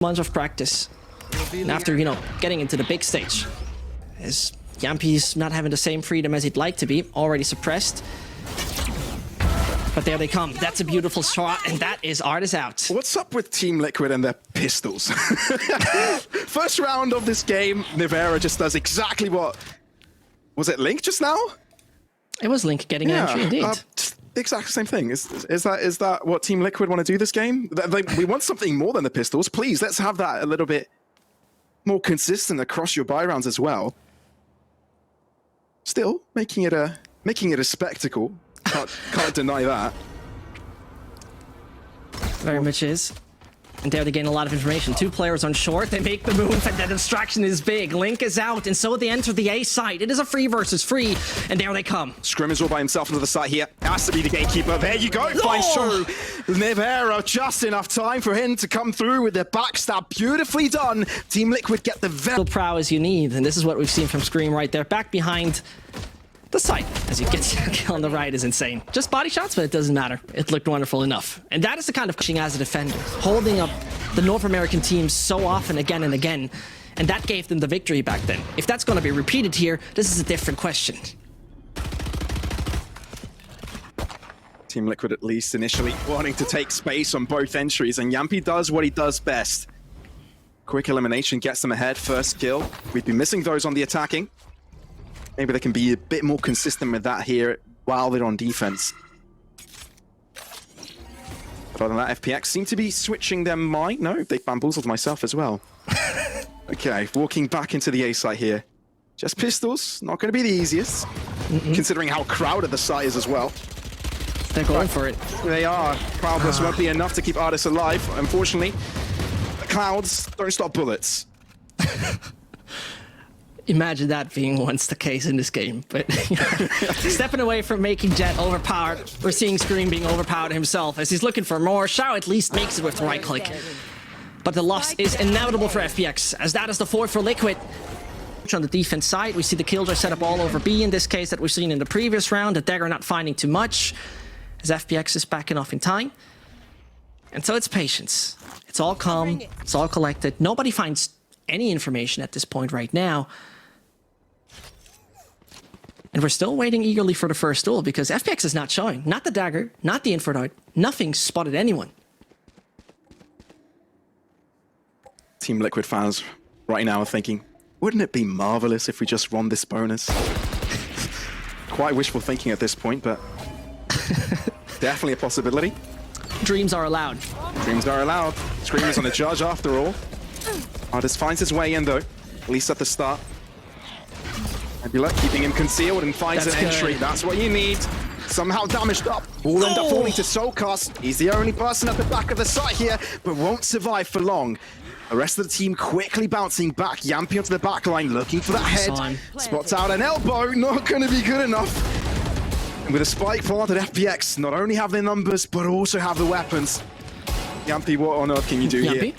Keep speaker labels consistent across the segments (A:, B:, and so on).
A: months of practice. And after, getting into the big stage, as Yampi's not having the same freedom as he'd like to be, already suppressed. But there they come. That's a beautiful shot, and that is Artis out.
B: What's up with Team Liquid and their pistols? First round of this game, Nivera just does exactly what... Was it Link just now?
A: It was Link getting an entry, indeed.
B: The exact same thing. Is that what Team Liquid want to do this game? We want something more than the pistols. Please, let's have that a little bit more consistent across your buy rounds as well. Still, making it a spectacle. Can't deny that.
A: Very much is. And there they gain a lot of information. Two players on short, they make the move, and the distraction is big. Link is out, and so they enter the A site. It is a free versus free, and there they come.
B: Scrim is all by himself into the site here. Has to be the gatekeeper. There you go. Finds Show. Nivera, just enough time for him to come through with the backstab. Beautifully done. Team Liquid get the very
A: prowess you need, and this is what we've seen from Scream right there. Back behind the site, as you get a kill on the right, is insane. Just body shots, but it doesn't matter. It looked wonderful enough. And that is the kind of coaching as a defender, holding up the North American teams so often again and again. And that gave them the victory back then. If that's going to be repeated here, this is a different question.
B: Team Liquid at least initially wanting to take space on both entries, and Yampi does what he does best. Quick elimination gets them ahead, first kill. We'd be missing those on the attacking. Maybe they can be a bit more consistent with that here while they're on defense. But other than that, FPX seem to be switching their mind. No, they bamboozled myself as well. Okay, walking back into the A site here. Just pistols, not going to be the easiest, considering how crowded the site is as well.
A: They're going for it.
B: They are. Crowdless won't be enough to keep Artis alive. Unfortunately, the clouds don't stop bullets.
A: Imagine that being once the case in this game, but stepping away from making Jet overpowered, we're seeing Scream being overpowered himself as he's looking for more. Shao at least makes it with the right click, but the loss is inevitable for FPX, as that is the fourth for Liquid. On the defense side, we see the killjoy set up all over B in this case that we've seen in the previous round. The Dagger not finding too much, as FPX is backing off in time. And so it's patience. It's all calm, it's all collected. Nobody finds any information at this point right now. And we're still waiting eagerly for the first duel because FPX is not showing. Not the Dagger, not the infrared. Nothing spotted anyone.
B: Team Liquid fans right now are thinking, wouldn't it be marvelous if we just won this bonus? Quite wishful thinking at this point, but definitely a possibility.
A: Dreams are allowed.
B: Dreams are allowed. Scream is on the judge after all. Artis finds his way in though, at least at the start. Nebula keeping him concealed and finds an entry. That's what you need. Somehow damaged up. Will end up falling to Soulcast. He's the only person at the back of the site here, but won't survive for long. The rest of the team quickly bouncing back. Yampi onto the back line, looking for that head. Spots out an elbow, not going to be good enough. And with a spike planted, FPX not only have their numbers, but also have the weapons. Yampi, what on earth can you do here?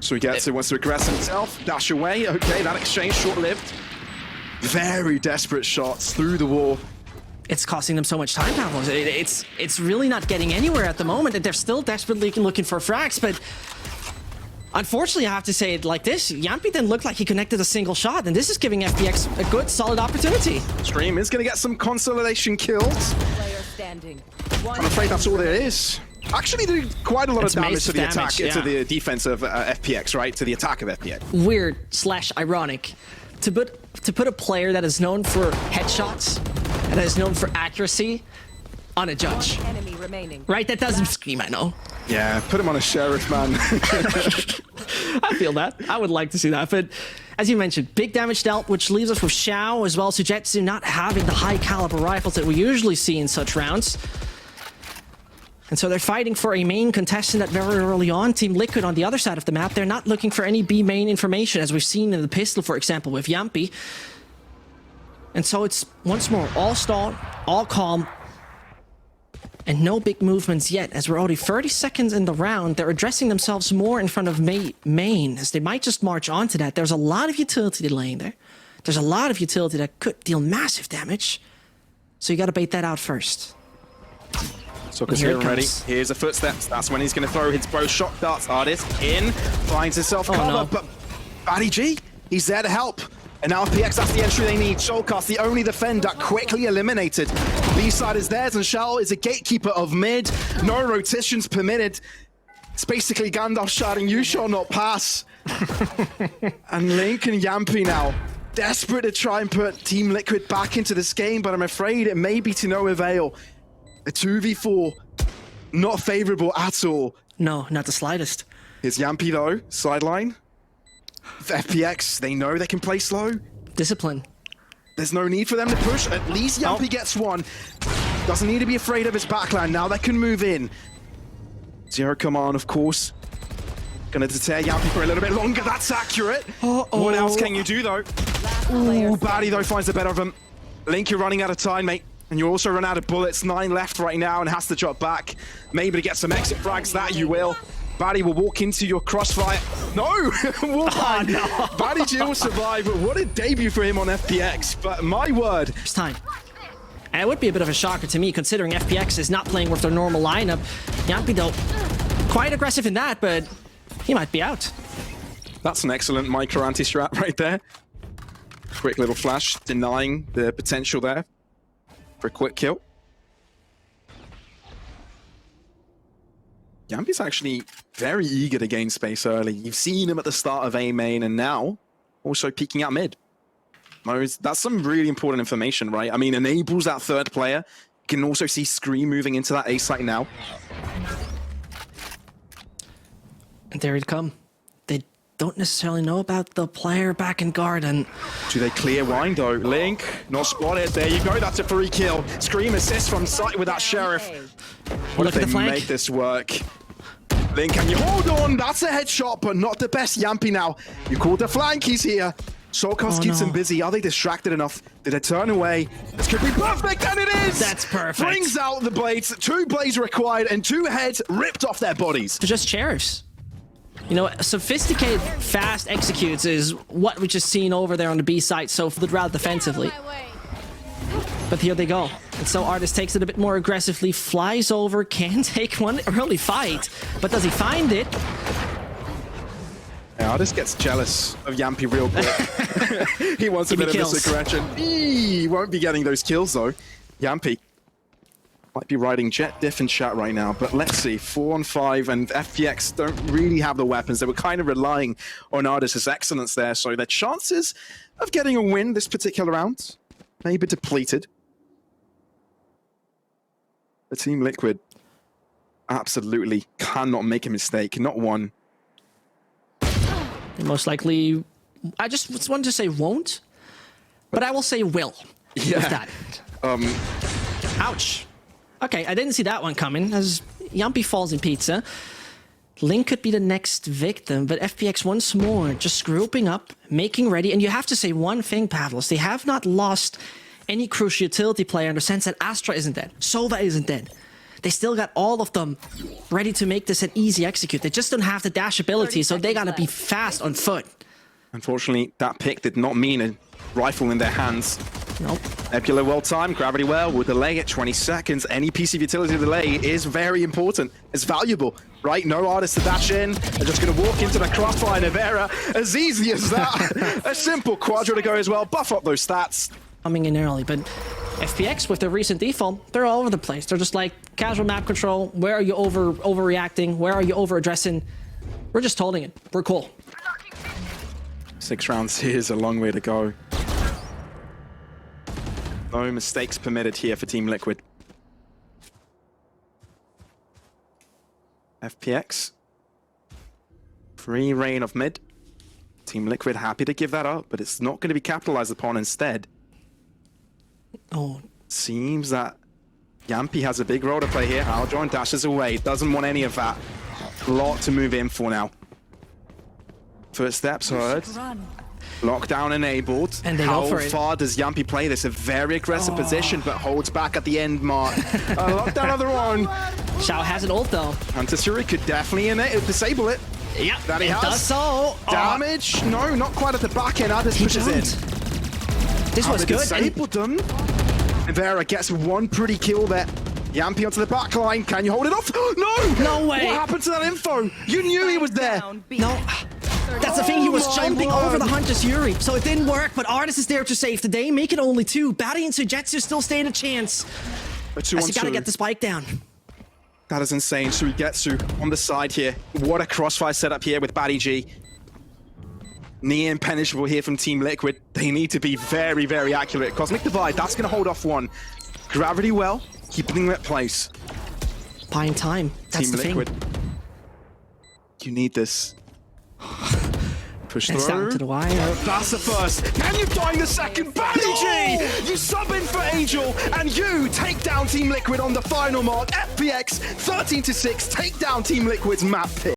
B: So he gets it, wants to aggress himself, dash away. Okay, that exchange short-lived. Very desperate shots through the wall.
A: It's costing them so much time, Pablo. It's really not getting anywhere at the moment, and they're still desperately looking for frags, but unfortunately, I have to say it like this. Yampi didn't look like he connected a single shot, and this is giving FPX a good, solid opportunity.
B: Scream is going to get some consolidation kills. I'm afraid that's all there is. Actually, did quite a lot of damage to the attack, to the defense of FPX, right? To the attack of FPX.
A: Weird / ironic. To put a player that is known for headshots and that is known for accuracy on a judge. Right? That doesn't Scream, I know.
B: Yeah, put him on a sheriff, man.
A: I feel that. I would like to see that. But as you mentioned, big damage dealt, which leaves us with Shao as well as Sujetsu not having the high caliber rifles that we usually see in such rounds. And so they're fighting for a main contestant at very early on. Team Liquid on the other side of the map, they're not looking for any B main information, as we've seen in the pistol, for example, with Yampi. And so it's once more all stalled, all calm, and no big movements yet. As we're already 30 seconds in the round, they're addressing themselves more in front of main, as they might just march onto that. There's a lot of utility laying there. There's a lot of utility that could deal massive damage. So you gotta bait that out first.
B: Sokka's
A: Here
B: here
A: it
B: already.
A: comes.
B: Here's the footsteps. That's when he's going to throw his bow shock darts. Artist in, finds himself cover,
A: no.
B: but Batty G, he's there to help. And now FPX, that's the entry they need. Soulcast, the only defender, quickly eliminated. B-side is theirs, and Shao is a gatekeeper of mid. No rotations permitted. It's basically Gandalf shouting, "You shall not pass." And Link and Yampi now, desperate to try and put Team Liquid back into this game, but I'm afraid it may be to no avail. A 2v4, not favorable at all.
A: No, not the slightest.
B: Here's Yampi though, sideline. FPX, they know they can play slow.
A: Discipline.
B: There's no need for them to push. At least Yampi gets one. Doesn't need to be afraid of his backline. Now they can move in. Zero command, of course. Gonna deter Yampi for a little bit longer. That's accurate. What else can you do though? Ooh, Batty though finds the better of him. Link, you're running out of time, mate. And you also run out of bullets. 9 left right now and has to drop back. Maybe to get some exit frags, that you will. Batty will walk into your crossfire. No! No. Batty G will survive, but what a debut for him on FPX. But my word.
A: It's time. And it would be a bit of a shocker to me, considering FPX is not playing with their normal lineup. Yampi, though, quite aggressive in that, but he might be out.
B: That's an excellent micro anti-strat right there. Quick little flash, denying the potential there for a quick kill. Yampi's actually very eager to gain space early. You've seen him at the start of A main and now also peeking out mid. That's some really important information, right? I mean, enables that third player. You can also see Scream moving into that A site now.
A: And there it come. They don't necessarily know about the player back in garden.
B: Do they clear wine though? Link, not spotted. There you go. That's a free kill. Scream assist from sight with that sheriff. What
A: Look
B: if
A: at the
B: they
A: flank.
B: make this work? Link, can you hold on? That's a headshot, but not the best. Yampi now. You called the flank. He's here. Soulcast keeps him busy. Are they distracted enough? Did they turn away? This could be perfect, and it is!
A: That's perfect.
B: Brings out the blades. 2 blades required, and 2 heads ripped off their bodies.
A: They're just sheriffs. You know, sophisticated, fast executes is what we just seen over there on the B side, so for the route defensively. But here they go. And so Artist takes it a bit more aggressively, flies over, can take one early fight, but does he find it?
B: Yeah, Artist gets jealous of Yampi real quick. He wants a bit of this aggression. He won't be getting those kills though. Yampi might be riding Jet Diff in chat right now, but let's see. 4 on 5, and FPX don't really have the weapons. They were kind of relying on Artist's excellence there, so their chances of getting a win this particular round may be depleted. The Team Liquid absolutely cannot make a mistake, not one.
A: Most likely, I just wanted to say won't, but I will say will.
B: Yeah.
A: With that. Ouch. Okay, I didn't see that one coming as Yampi falls in pizza. Link could be the next victim, but FPX once more just grouping up, making ready. And you have to say one thing, Pavlos. They have not lost any crucial utility player in the sense that Astra isn't dead, Sova isn't dead. They still got all of them ready to make this an easy execute. They just don't have the dash ability, so they gotta be fast on foot.
B: Unfortunately, that pick did not mean a rifle in their hands.
A: Nope.
B: Nebula well timed, Gravity well will delay it 20 seconds. Any piece of utility delay is very important. It's valuable, right? No Artist to dash in. They're just going to walk into the crossfire Nevera. As easy as that. A simple Quadra to go as well. Buff up those stats.
A: Coming in early, but FPX with their recent default, they're all over the place. They're just like casual map control. Where are you overreacting? Where are you over addressing? We're just holding it. We're cool.
B: 6 rounds here's a long way to go. No mistakes permitted here for Team Liquid. FPX. Free reign of mid. Team Liquid happy to give that up, but it's not going to be capitalized upon instead.
A: Oh.
B: Seems that Yampi has a big role to play here. Aljoin dashes away. Doesn't want any of that. A lot to move in for now. First steps heard. Lockdown enabled.
A: And they go for it.
B: How far does Yampi play this? A very aggressive position, but holds back at the end mark. Lockdown of their own.
A: Shao has an ult though.
B: Hunter Suri could definitely disable it.
A: Yep,
B: That he
A: it
B: has.
A: does so.
B: Damage? No, not quite at the back end. Adis pushes in.
A: This was good.
B: Disabled them. Vera gets one pretty kill there. Yampi onto the back line. Can you hold it off? No!
A: No way.
B: What happened to that info? You knew he was there.
A: No. That's the thing, he was
B: Oh my
A: jumping
B: word.
A: over the Hunter's Fury, so it didn't work, but Artis is there to save the day, make it only 2. Batty and Sujetsu still stand a chance.
B: A 2
A: As
B: on
A: you gotta
B: 2.
A: get the spike down.
B: That is insane. Suigetsu on the side here. What a crossfire setup here with Batty G. Near impenetrable here from Team Liquid. They need to be very, very accurate. Cosmic Divide, that's going to hold off one. Gravity well, keeping them at place.
A: Buying time. That's
B: Team
A: the
B: Liquid.
A: thing.
B: You need this. Push
A: It's
B: through.
A: down to the wire.
B: That's the first. Can you find the second? Batty G! You sub in for Angel, and you take down Team Liquid on the final mark. FPX 13-6, take down Team Liquid's map pick.